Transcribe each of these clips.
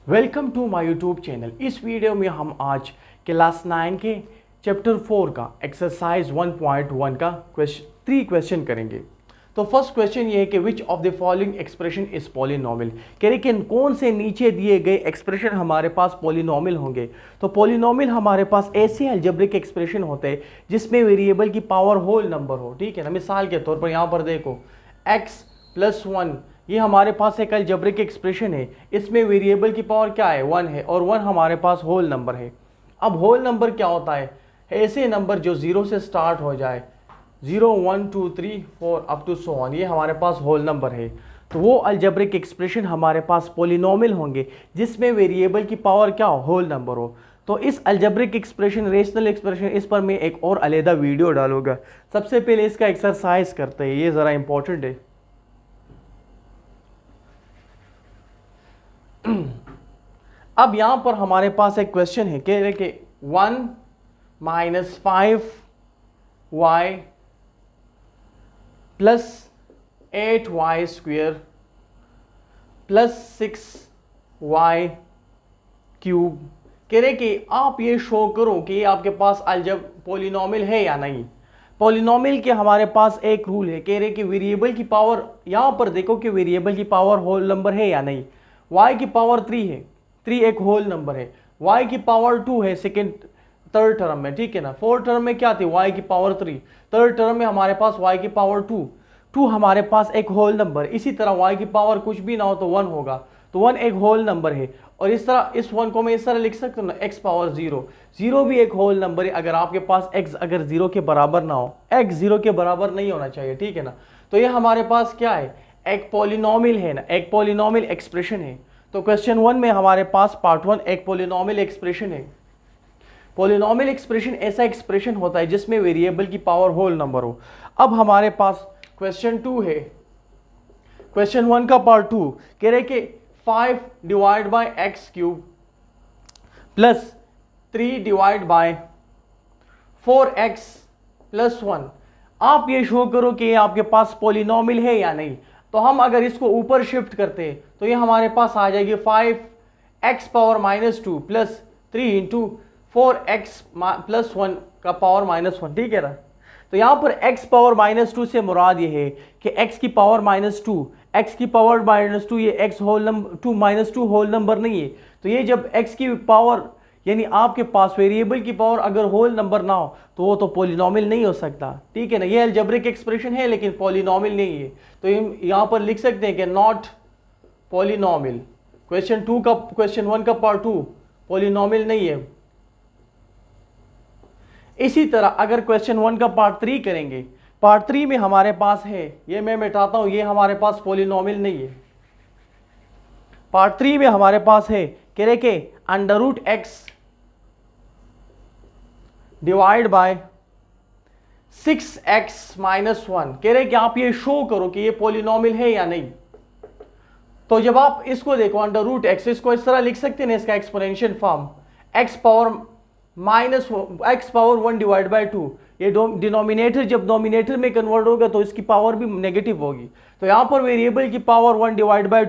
Welcome to my YouTube channel. इस video में हम आज क्लास 9 के चैप्टर 4 का एक्सरसाइज 1.1 का 3 क्वेश्चन करेंगे। तो फर्स्ट क्वेश्चन ये है कि which of the following expression is polynomial. कह रहे कि कौन से नीचे दिए गए एक्सप्रेशन हमारे पास पॉलिनोमियल होंगे। तो पॉलिनोमियल हमारे पास ऐसे अलजेब्रिक एक्सप्रेशन होते हैं जिसमें वेरिएबल की पावर होल नंबर हो। ठीक है ना, मिसाल के तौर पर यहाँ पर देखो x + 1, ये हमारे पास एक अलजेब्रिक एक्सप्रेशन है। इसमें वेरिएबल की पावर क्या है, 1 है, और 1 हमारे पास होल नंबर है। अब होल नंबर क्या होता है, ऐसे नंबर जो 0 से स्टार्ट हो जाए, 0 1 2 3 4 अप टू सो ऑन, ये हमारे पास होल नंबर है। तो वो अलजेब्रिक एक्सप्रेशन हमारे पास पॉलिनोमियल होंगे जिसमें वेरिएबल की पावर क्या हो, होल नंबर हो। तो इस अलजेब्रिक एक्सप्रेशन, रेशनल एक्सप्रेशन, इस पर मैं एक और अलग वीडियो डालूंगा। सबसे पहले इसका एक्सरसाइज करते हैं, ये ज़रा इंपॉर्टेंट है। अब यहां पर हमारे पास एक क्वेश्चन है, कह रहे कि 1 - 5y + 8y² + 6y³ कह रहे कि आप ये शो करो कि आपके पास अलजब पॉलिनोमियल है या नहीं। पॉलिनोमियल के हमारे पास एक रूल है, कह रहे कि वेरिएबल की पावर, यहां पर देखो कि वेरिएबल की पावर होल नंबर है या नहीं। y की पावर 3 है, 3 एक होल नंबर है। y की पावर 2 है थर्ड टर्म में, ठीक है ना। फोर्थ टर्म में क्या थी, y की पावर 3। थर्ड टर्म में हमारे पास y की पावर 2 हमारे पास एक होल नंबर। इसी तरह y की पावर कुछ भी ना हो तो 1 होगा, तो 1 एक होल नंबर है। और इस तरह इस 1 को मैं इस तरह लिख सकता हूँ ना, x पावर 0 भी एक होल नंबर है। अगर आपके पास x अगर 0 के बराबर ना हो, x 0 के बराबर नहीं होना चाहिए, ठीक है ना। तो ये हमारे पास क्या है, एक पॉलिनोमियल है ना, एक पॉलिनोमियल एक्सप्रेशन है। तो क्वेश्चन 1 में हमारे पास पार्ट 1 एक पॉलिनोमियल एक्सप्रेशन है। पॉलिनोमियल एक्सप्रेशन ऐसा एक्सप्रेशन होता है जिसमें वेरिएबल की पावर होल नंबर हो। अब हमारे पास क्वेश्चन 2 है। क्वेश्चन 1 का पार्ट 2 कह रहे कि 5 / x³ + 3 / 4x + 1। आप ये शो करो कि आपके पास पॉलिनोमियल है या नहीं। तो हम अगर इसको ऊपर शिफ्ट करते हैं तो ये हमारे पास आ जाएगी 5x पावर -2 + 3 × 4x + 1 का पावर -1, ठीक है ना। तो यहाँ पर x पावर -2 से मुराद ये है कि x की पावर -2, x की पावर -2, ये x whole number -2 whole number नहीं है। तो ये जब x की पावर, यानी आपके पास वेरिएबल की पावर अगर होल नंबर ना हो तो वो तो पॉलिनोमियल नहीं हो सकता, ठीक है ना। ये अलजेब्रिक एक्सप्रेशन है लेकिन पॉलिनोमियल नहीं है। तो यहाँ पर लिख सकते हैं कि नॉट पॉलिनोमियल। क्वेश्चन 1 का पार्ट 2 पॉलिनोमियल नहीं है। इसी तरह अगर क्वेश्चन 1 का पार्ट 3 करेंगे, पार्ट 3 में हमारे पास है, ये मैं मिटाता हूं, ये हमारे पास पॉलिनोमियल नहीं है। पार्ट 3 में हमारे पास है, कह रहे कि √x / 6x - 1। कह रहे कि आप ये शो करो कि ये पॉलिनोमियल है या नहीं। तो जब आप इसको देखो √x, इसको इस तरह लिख सकते हैं, इसका एक्सपोनेंशियल फॉर्म x पावर 1 / 2। ये डिनोमिनेटर जब नोमिनेटर में कन्वर्ट होगा तो इसकी पावर भी नेगेटिव होगी। तो यहाँ पर वेरिएबल की पावर 1 /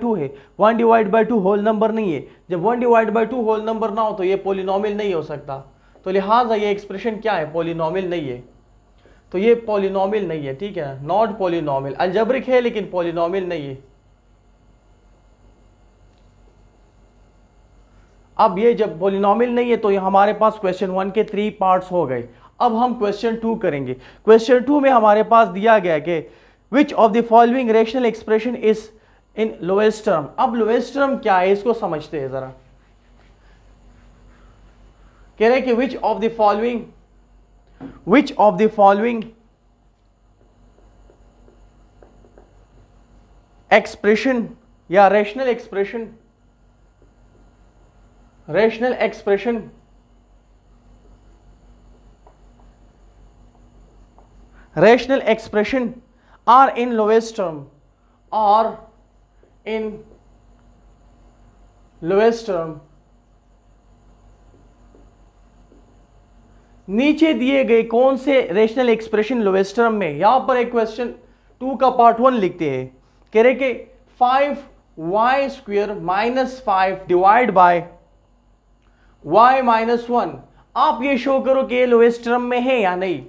2 है, 1 / 2 होल नंबर नहीं है। जब 1 / 2 होल नंबर ना हो तो ये पॉलिनोमियल नहीं हो सकता। तो लिहाजा ये एक्सप्रेशन क्या है, पॉलिनोमियल नहीं है। तो ये पॉलिनोमियल नहीं है, ठीक है, नॉट पॉलिनोमियल। अलजेब्रिक है लेकिन पॉलिनोमियल नहीं है। अब ये जब पॉलिनोमियल नहीं है तो ये हमारे पास क्वेश्चन 1 के 3 पार्ट्स हो गए। अब हम क्वेश्चन 2 करेंगे। क्वेश्चन 2 में हमारे पास दिया गया कि which of the following rational expression is in lowest term. अब लोएस्ट टर्म क्या है, इसको समझते हैं जरा। कह रहे कि which of the following expression या rational expression are in lowest term नीचे दिए गए कौन से रेशनल एक्सप्रेशन लोएस्ट टर्म में। यहां पर एक क्वेश्चन 2 का पार्ट 1 लिखते हैं, कह रहे कि 5 Y square minus 5 divide by y minus 1। आप ये शो करो कि ये लोएस्ट टर्म में है या नहीं।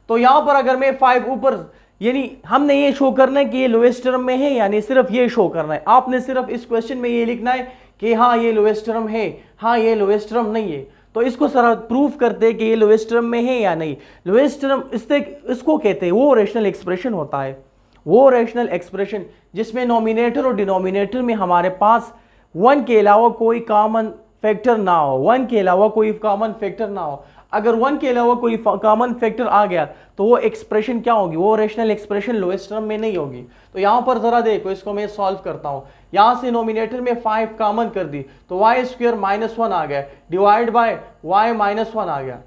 तो यहां पर अगर मैं 5 ऊपर, यानी हमने ये शो करना है कि ये लोएस्ट टर्म में है यानी सिर्फ ये शो करना है। आपने सिर्फ इस क्वेश्चन में ये लिखना है कि हाँ ये लोएस्ट टर्म है, हाँ ये लोएस्ट टर्म नहीं है। तो इसको सर प्रूफ करते हैं कि ये लोएस्ट टर्म में है या नहीं। लोएस्ट टर्म इसको कहते हैं, वो रेशनल एक्सप्रेशन होता है, वो रेशनल एक्सप्रेशन जिसमें नॉमिनेटर और डिनोमिनेटर में हमारे पास 1 के अलावा कोई कॉमन फैक्टर ना हो, 1 के अलावा कोई कॉमन फैक्टर ना हो। अगर 1 के अलावा कोई कॉमन फैक्टर आ गया तो वो एक्सप्रेशन क्या होगी, वो रेशनल एक्सप्रेशन लोएस्ट टर्म में नहीं होगी। तो यहां पर जरा देखो, इसको मैं सॉल्व करता हूं। यहां से नॉमिनेटर में 5 कॉमन कर दी तो वाई स्क्वायर माइनस 1 आ गया डिवाइड बाय वाई माइनस 1 आ गया।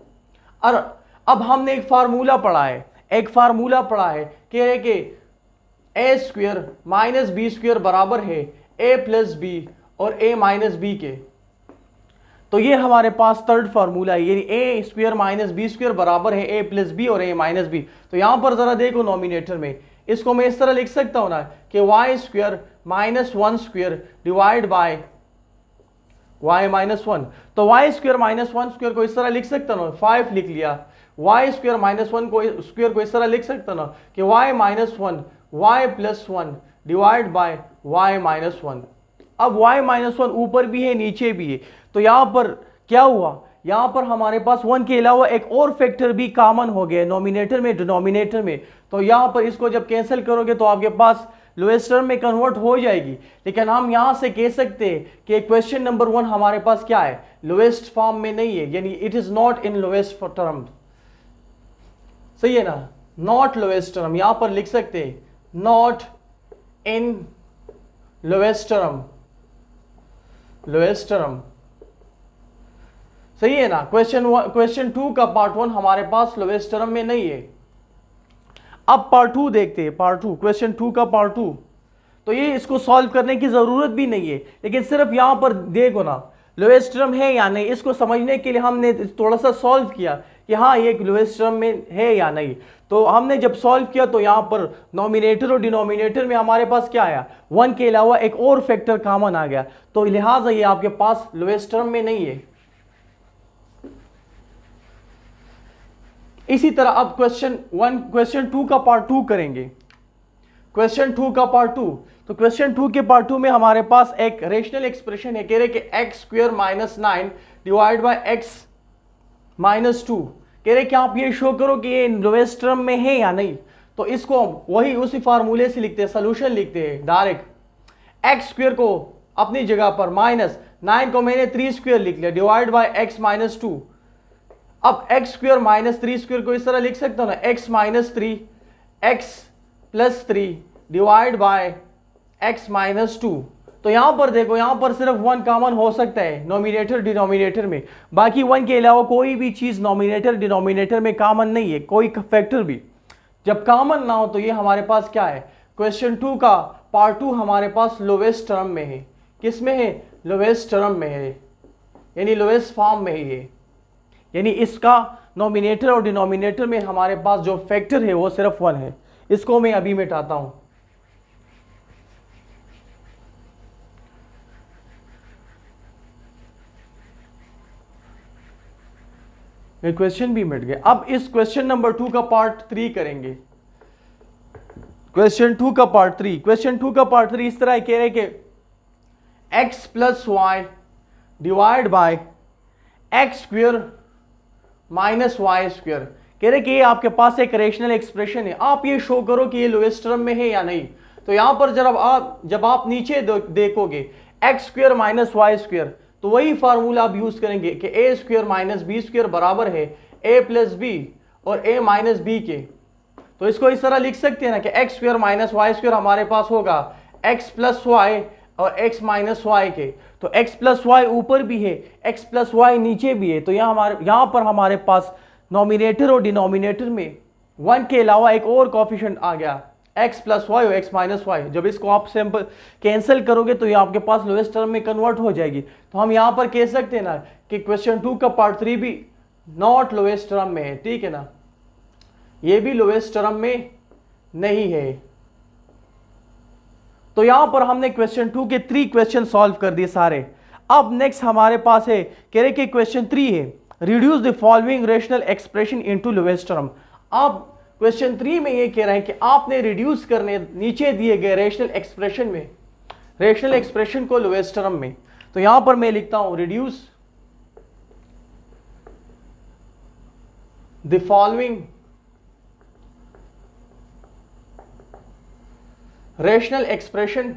और अब हमने एक फार्मूला पढ़ा है, कि A square minus B square बराबर है ए प्लस बी और ए माइनस बी के। तो ये हमारे पास थर्ड फार्मूला है, यानी ए स्क्वायर माइनस बी स्क्वायर बराबर है ए प्लस बी और ए माइनस बी। तो यहां पर जरा देखो नॉमिनेटर में, इसको मैं इस तरह लिख सकता हूं ना कि Y square minus 1 square divide by Y minus 1। तो वाई स्क्वायर माइनस 1 स्क्वायर को इस तरह लिख सकता ना, 5 लिख लिया। वाई स्क्वायर माइनस 1 को स्क्वायर को इस तरह लिख सकता ना कि Y minus 1 Y plus 1 divide by Y minus 1। अब y माइनस 1 ऊपर भी है नीचे भी है, तो यहां पर क्या हुआ, यहां पर हमारे पास 1 के अलावा एक और फैक्टर भी कॉमन हो गया नॉमिनेटर में डिनोमिनेटर में। तो यहां पर इसको जब कैंसिल करोगे तो आपके पास लोएस्ट टर्म में कन्वर्ट हो जाएगी। लेकिन हम यहां से कह सकते हैं कि क्वेश्चन नंबर 1 हमारे पास क्या है, लोएस्ट फॉर्म में नहीं है, यानी it is not in lowest term. सही है ना, नॉट लोएस्ट टर्म यहां पर लिख सकते हैं, not in lowest term, lowest term. सही है ना। क्वेश्चन 2 का पार्ट 1 हमारे पास लोएस्ट टर्म में नहीं है। अब पार्ट 2 देखते हैं, पार्ट 2 क्वेश्चन 2 का पार्ट 2। तो ये इसको सॉल्व करने की जरूरत भी नहीं है, लेकिन सिर्फ यहां पर देखो ना लोएस्ट टर्म है या नहीं, इसको समझने के लिए हमने थोड़ा सा सॉल्व किया कि हाँ ये लोएस्ट टर्म में है या नहीं। तो हमने जब सॉल्व किया तो यहां पर नॉमिनेटर और डिनोमिनेटर में हमारे पास क्या आया, 1 के अलावा एक और फैक्टर कॉमन आ गया, तो लिहाजा ये आपके पास लोएस्ट टर्म में नहीं है। इसी तरह अब क्वेश्चन 2 का पार्ट 2 करेंगे। क्वेश्चन 2 का पार्ट 2, तो क्वेश्चन 2 के पार्ट 2 में हमारे पास एक रेशनल एक्सप्रेशन है, कह रहे कि X square minus 9 divide by x minus 2। कह रहे कि आप ये शो करो कि ये लोएस्ट टर्म में है या नहीं। तो इसको वही उसी फार्मूले से लिखते हैं, सोल्यूशन लिखते हैं डायरेक्ट। एक्स स्क्वायर को अपनी जगह पर माइनस 9 को मैंने 3 स्क्वायर लिख लिया डिवाइड बाय एक्स माइनस 2। अब एक्स स्क्वायर माइनस 3 स्क्वायर को इस तरह लिख सकता हूं ना, x minus 3 x plus 3 divide by x minus 2। तो यहां पर देखो, यहां पर सिर्फ 1 कॉमन हो सकता है नॉमिनेटर डिनोमिनेटर में, बाकी 1 के अलावा कोई भी चीज नॉमिनेटर डिनोमिनेटर में कॉमन नहीं है, कोई फैक्टर भी। जब कॉमन ना हो तो ये हमारे पास क्या है, क्वेश्चन 2 का पार्ट 2 हमारे पास लोएस्ट टर्म में है। किस में है, लोएस्ट टर्म में है, यानी लोएस्ट फॉर्म में है ये, यानी इसका नॉमिनेटर और डिनोमिनेटर में हमारे पास जो फैक्टर है वो सिर्फ 1 है। इसको मैं अभी मिटाता हूं। ये क्वेश्चन भी मिट गए। अब इस क्वेश्चन नंबर 2 का पार्ट 3 करेंगे। क्वेश्चन 2 का पार्ट 3, क्वेश्चन 2 का पार्ट 3 इस तरह कह रहे कि X plus Y divide by X square minus Y square. कह रहे कि ये आपके पास एक रेशनल एक्सप्रेशन है, आप ये शो करो कि ये लोएस्ट टर्म में है या नहीं। तो यहां पर जब आप नीचे देखोगे X square minus Y square, तो वही फार्मूला आप यूज करेंगे कि A square minus B square बराबर है ए प्लस बी और ए माइनस बी के। तो इसको इस तरह लिख सकते हैं ना कि X square minus Y square हमारे पास होगा एक्स प्लस वाई और एक्स माइनस वाई के। तो एक्स प्लस वाई ऊपर भी है, एक्स प्लस वाई नीचे भी है। तो यहां पर हमारे पास नॉमिनेटर और डिनोमिनेटर में 1 के अलावा एक और कोएफिशिएंट आ गया, एक्स प्लस वाई और एक्स माइनस वाई। जब इसको आप सिंपल कैंसिल करोगे तो ये आपके पास लोएस्ट टर्म में कन्वर्ट हो जाएगी। तो हम यहां पर कह सकते हैं ना कि क्वेश्चन 2 का पार्ट 3 भी नॉट लोएस्ट टर्म में है, ठीक है ना, ये भी लोएस्ट टर्म में नहीं है। तो यहां पर हमने क्वेश्चन 2 के 3 क्वेश्चन सॉल्व कर दिए सारे। अब नेक्स्ट हमारे पास है कह रहे कि क्वेश्चन 3 है reduce the following rational expression into lowest term. अब क्वेश्चन 3 में ये कह रहे हैं कि आपने रिड्यूस करने नीचे दिए गए रेशनल एक्सप्रेशन में, रेशनल एक्सप्रेशन को लोवेस्ट टर्म में। तो यहां पर मैं लिखता हूं reduce the following rational expression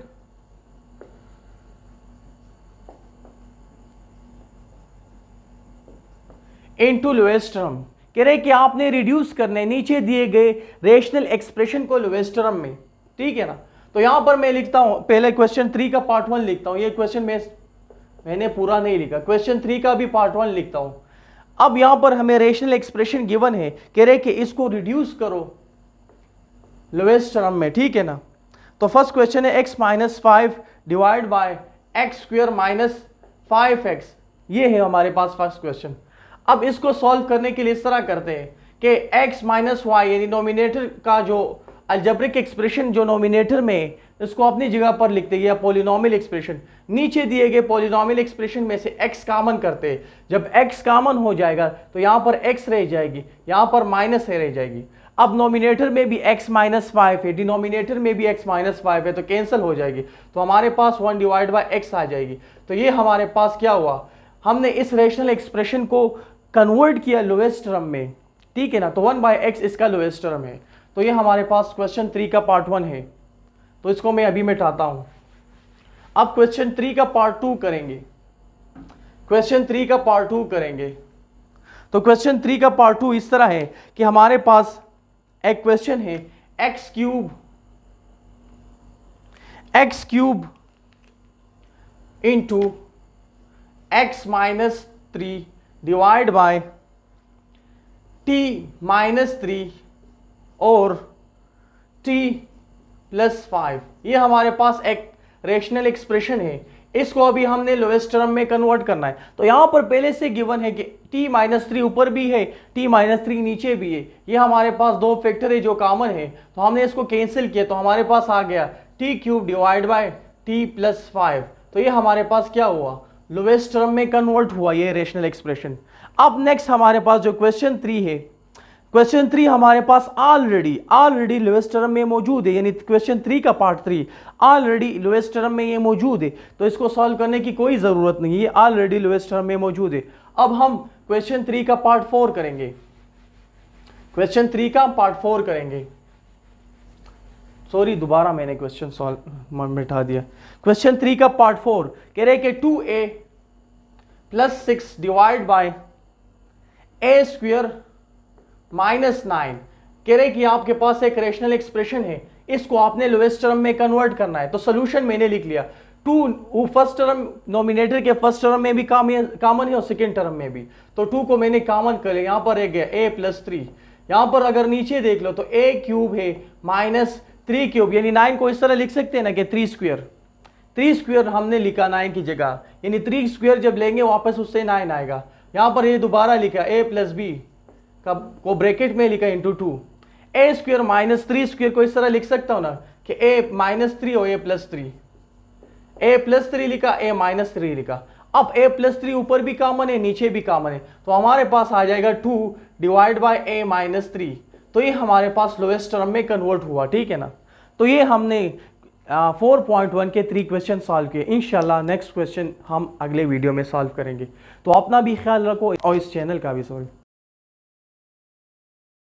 into lowest term. कह रहे कि आपने रिड्यूस करने नीचे दिए गए रेशनल एक्सप्रेशन को लोवेस्ट टर्म में, ठीक है ना। तो यहां पर मैं लिखता हूं पहले क्वेश्चन 3 का पार्ट 1 लिखता हूं। ये क्वेश्चन मैंने पूरा नहीं लिखा, क्वेश्चन 3 का भी पार्ट 1 लिखता हूं। अब यहां पर हमें रेशनल एक्सप्रेशन गिवन है, कह रहे कि इसको रिड्यूस करो लोवेस्ट टर्म में, ठीक है ना। तो फर्स्ट क्वेश्चन है x minus 5 divide by X square minus 5x, ये है हमारे पास फर्स्ट क्वेश्चन। अब इसको सॉल्व करने के लिए इस तरह करते हैं कि x माइनस वाई यानी नोमिनेटर का जो अलजेब्रिक एक्सप्रेशन जो नोमिनेटर में है इसको अपनी जगह पर लिखते हैं, या पॉलिनोमियल एक्सप्रेशन नीचे दिए गए पॉलिनोमियल एक्सप्रेशन में से x कॉमन करते हैं। जब x कॉमन हो जाएगा तो यहाँ पर x रह जाएगी, यहाँ पर माइनस रह जाएगी। अब नोमिनेटर में भी x माइनस 5 है, डिनोमिनेटर में भी x माइनस 5 है, तो कैंसिल हो जाएगी। तो हमारे पास 1 डिवाइड बाय x आ जाएगी। तो ये हमारे पास क्या हुआ, हमने इस रेशनल एक्सप्रेशन को कन्वर्ट किया लोवेस्ट टर्म में, ठीक है ना। तो 1 बाय एक्स इसका लोवेस्ट टर्म है। तो ये हमारे पास क्वेश्चन 3 का पार्ट 1 है, तो इसको मैं अभी मिटाता हूं। अब क्वेश्चन 3 का पार्ट 2 करेंगे, क्वेश्चन 3 का पार्ट 2 करेंगे। तो क्वेश्चन 3 का पार्ट 2 इस तरह है कि हमारे पास एक क्वेश्चन है x cube into x minus 3 divide by t minus 3 और t प्लस 5। ये हमारे पास एक रेशनल एक्सप्रेशन है, इसको अभी हमने लोवेस्ट टर्म में कन्वर्ट करना है। तो यहां पर पहले से गिवन है कि t माइनस 3 ऊपर भी है, t माइनस 3 नीचे भी है। ये हमारे पास दो फैक्टर है जो कॉमन है, तो हमने इसको कैंसिल किया, तो हमारे पास आ गया t cube divide by t plus 5। तो ये हमारे पास क्या हुआ, लोवेस्ट टर्म में कन्वर्ट हुआ ये रेशनल एक्सप्रेशन। अब नेक्स्ट हमारे पास जो क्वेश्चन 3 है, क्वेश्चन 3 हमारे पास ऑलरेडी लोवेस्ट टर्म में मौजूद है, यानी क्वेश्चन 3 का पार्ट 3 ऑलरेडी लोवेस्ट टर्म में ये मौजूद है। तो इसको सॉल्व करने की कोई ज़रूरत नहीं है, ये ऑलरेडी लोवेस्ट टर्म में मौजूद है। अब हम क्वेश्चन 3 का पार्ट 4 करेंगे, क्वेश्चन 3 का पार्ट 4 करेंगे। सॉरी, दोबारा मैंने क्वेश्चन सॉल्व मिटा दिया। क्वेश्चन 3 का पार्ट 4 कह रहे कि 2a plus 6 divide by a square minus 9। कह रहे कि आपके पास एक रेशनल एक्सप्रेशन है, इसको आपने लोवेस्ट टर्म में कन्वर्ट करना है। तो सोल्यूशन मैंने लिख लिया, 2 फर्स्ट टर्म नोमिनेटर के फर्स्ट टर्म में भी कॉमन है और सेकेंड टर्म में भी, तो 2 को मैंने कॉमन कर लिया। यहाँ पर रह गया a प्लस 3। यहाँ पर अगर नीचे देख लो तो a क्यूब है माइनस 3 क्यूब, यानी 9 को इस तरह लिख सकते हैं ना कि 3 स्क्वायर हमने लिखा 9 की जगह, यानी 3 स्क्वायर जब लेंगे वापस उससे 9 आएगा। यहाँ पर ये दोबारा लिखा a प्लस बी को ब्रैकेट में लिखा into 2, a square minus 3 square को इस तरह लिख सकता हूँ ना कि a माइनस 3 और a प्लस 3, a प्लस 3 लिखा, a माइनस 3 लिखा। अब a प्लस 3 ऊपर भी कॉमन है नीचे भी कॉमन है, तो हमारे पास आ जाएगा 2 डिवाइड बाय a माइनस 3। तो ये हमारे पास लोवेस्ट टर्म में कन्वर्ट हुआ, ठीक है ना। तो ये हमने 4.1 के 3 क्वेश्चन सॉल्व किए। इंशाल्लाह नेक्स्ट क्वेश्चन हम अगले वीडियो में सॉल्व करेंगे। तो अपना भी ख्याल रखो और इस चैनल का भी। सॉरी।